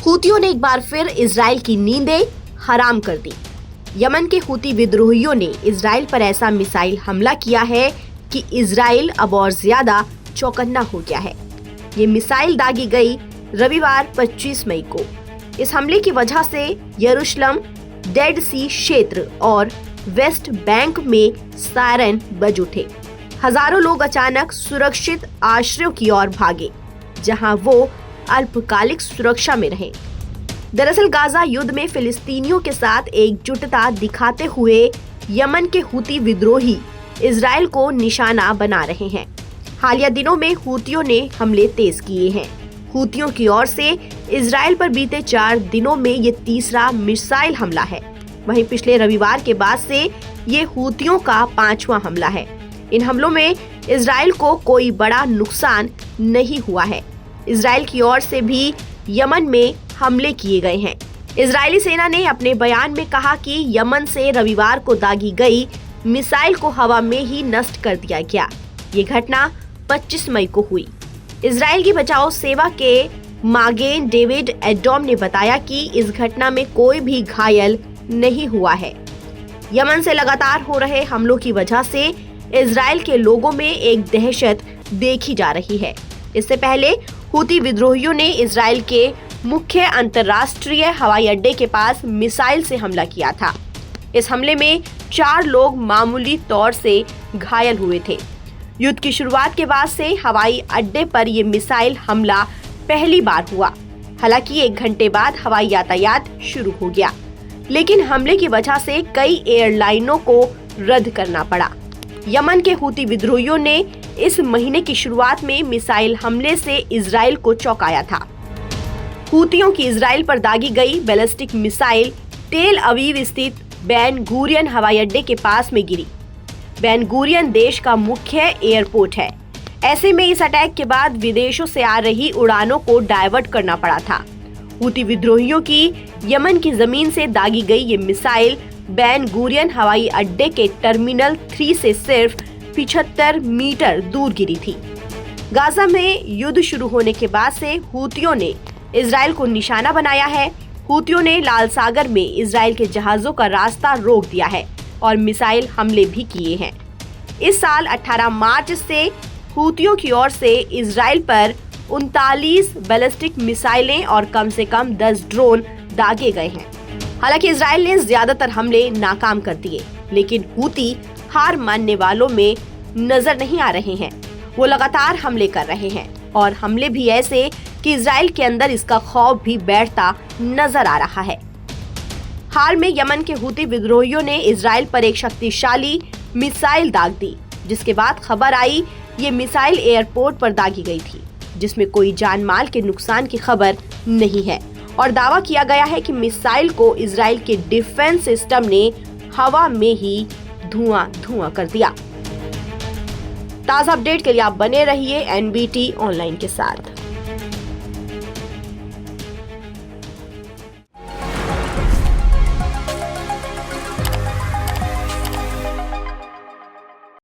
हूतियों ने एक बार फिर इजराइल की नींदें हराम कर दी। यमन के हूती विद्रोहियों ने इजराइल पर ऐसा मिसाइल हमला किया है कि इजराइल अब और ज्यादा चौकन्ना हो गया है। ये मिसाइल दागी गई रविवार 25 मई को। इस हमले की वजह से यरूशलेम, डेड सी क्षेत्र और वेस्ट बैंक में सायरन बज उठे। हजारों लोग अचानक सुरक्षित आश्रयों की ओर भागे, जहां वो अल्पकालिक सुरक्षा में रहे। दरअसल गाजा युद्ध में फिलिस्तीनियों के साथ एकजुटता दिखाते हुए यमन के हूती विद्रोही इजराइल को निशाना बना रहे हैं। हालिया दिनों में हूतियों ने हमले तेज किए हैं। हूतियों की ओर से इजराइल पर बीते 4 दिनों में ये तीसरा मिसाइल हमला है। वहीं पिछले रविवार के बाद से ये हूतियों का 5वां हमला है। इन हमलों में इजराइल को कोई बड़ा नुकसान नहीं हुआ है। इजराइल की ओर से भी यमन में हमले किए गए हैं। इजरायली सेना ने अपने बयान में कहा कि यमन से रविवार को दागी गई मिसाइल को हवा में ही नष्ट कर दिया गया। ये घटना 25 मई को हुई। इजराइल की बचाव सेवा के मागेन डेविड एडोम ने बताया कि इस घटना में कोई भी घायल नहीं हुआ है। यमन से लगातार हो रहे हमलों की वजह से इजराइल के लोगों में एक दहशत देखी जा रही है। इससे पहले हूती विद्रोहियों ने इजराइल के मुख्य अंतर्राष्ट्रीय हवाई अड्डे के पास मिसाइल से हमला किया था। इस हमले में 4 लोग मामूली तौर से घायल हुए थे। युद्ध की शुरुआत के बाद से हवाई अड्डे पर यह मिसाइल हमला पहली बार हुआ। हालांकि 1 घंटे बाद हवाई यातायात शुरू हो गया, लेकिन हमले की वजह से कई एयरलाइनों को रद्द करना पड़ा। यमन के हूती विद्रोहियों ने इस महीने की शुरुआत में मिसाइल हमले से इजराइल को चौंकाया था। हूतियों की इजराइल पर दागी गई बैलिस्टिक मिसाइल टेल अवीव स्थित बेन गुरियन हवाई अड्डे के पास में गिरी। बेन गुरियन देश का मुख्य एयरपोर्ट है। ऐसे में इस अटैक के बाद विदेशों से आ रही उड़ानों को डायवर्ट करना पड़ा था। हूती विद्रोहियों की यमन की जमीन से दागी गई ये मिसाइल बेन गुरियन हवाई अड्डे के टर्मिनल 3 से सिर्फ 75 मीटर दूर गिरी थी। गाजा में युद्ध शुरू होने के बाद से हूतियों ने इजराइल को निशाना बनाया है। हूतियों ने लाल सागर में इजराइल के जहाजों का रास्ता रोक दिया है और मिसाइल हमले भी किए हैं। इस साल 18 मार्च से हूतियों की ओर से इजराइल पर 39 बैलिस्टिक मिसाइलें और कम से कम 10 ड्रोन दागे गए हैं। हालांकि इजराइल ने ज्यादातर हमले नाकाम कर दिए, लेकिन हूती हार मानने वालों में नजर नहीं आ रहे हैं। वो लगातार हमले कर रहे हैं और हमले भी ऐसे कि इजराइल के अंदर इसका खौफ भी बैठता नजर आ रहा है। हाल में यमन के हूती विद्रोहियों ने इजराइल पर एक शक्तिशाली मिसाइल दाग दी, जिसके बाद खबर आई ये मिसाइल एयरपोर्ट पर दागी गई थी, जिसमें कोई जान माल के नुकसान की खबर नहीं है और दावा किया गया है कि मिसाइल को इजराइल के डिफेंस सिस्टम ने हवा में ही धुआं कर दिया। ताज़ा अपडेट के लिए आप बने रहिए NBT ऑनलाइन के साथ।